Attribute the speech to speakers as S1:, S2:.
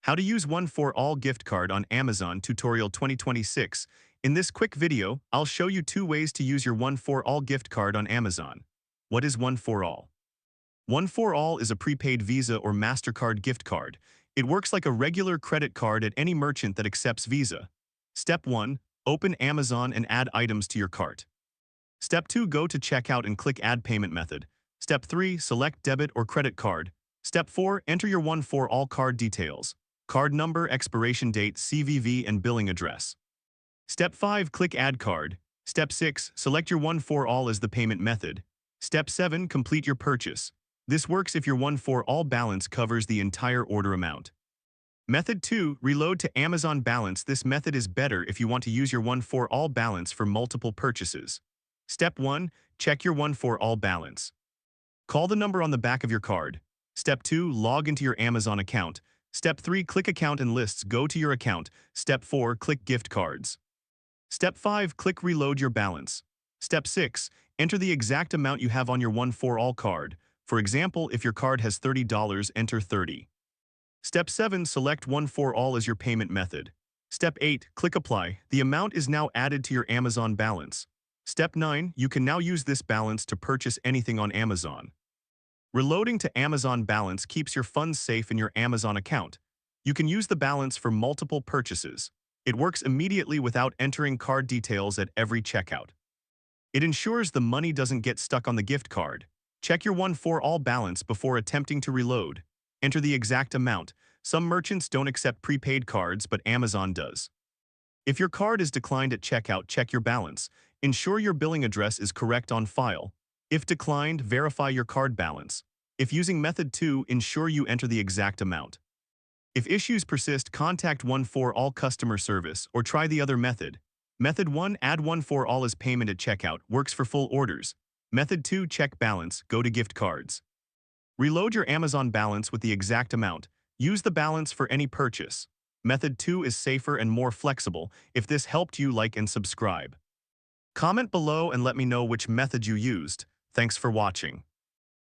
S1: How to use One4all gift card on Amazon tutorial 2026. In this quick video, I'll show you 2 ways to use your One4all gift card on Amazon. What is One4all? One4all is a prepaid Visa or MasterCard gift card. It works like a regular credit card at any merchant that accepts Visa. Step 1. Open Amazon and add items to your cart. Step 2. Go to checkout and click Add Payment Method. Step 3. Select debit or credit card. Step 4. Enter your One4all card details. Card number, expiration date, CVV, and billing address. Step 5. Click Add Card. Step 6. Select your One4all as the payment method. Step 7. Complete your purchase. This works if your One4all balance covers the entire order amount. Method 2. Reload to Amazon balance. This method is better if you want to use your One4all balance for multiple purchases. Step 1. Check your One4all balance. Call the number on the back of your card. Step 2. Log into your Amazon account. Step 3. Click Account and Lists. Go to your account. Step 4. Click Gift Cards. Step 5. Click Reload your balance. Step 6. Enter the exact amount you have on your One4all card. For example, if your card has $30, enter 30. Step 7. Select One4all as your payment method. Step 8. Click Apply. The amount is now added to your Amazon balance. Step 9. You can now use this balance to purchase anything on Amazon. Reloading to Amazon balance keeps your funds safe in your Amazon account. You can use the balance for multiple purchases. It works immediately without entering card details at every checkout. It ensures the money doesn't get stuck on the gift card. Check your One4all balance before attempting to reload. Enter the exact amount. Some merchants don't accept prepaid cards, but Amazon does. If your card is declined at checkout, check your balance. Ensure your billing address is correct on file. If declined, verify your card balance. If using method 2, ensure you enter the exact amount. If issues persist, contact One4all customer service or try the other method. Method 1. Add One4all as payment at checkout. Works for full orders. Method 2. Check balance. Go to gift cards. Reload your Amazon balance with the exact amount. Use the balance for any purchase. Method 2 is safer and more flexible. If this helped you, like and subscribe. Comment below and let me know which method you used. Thanks for watching.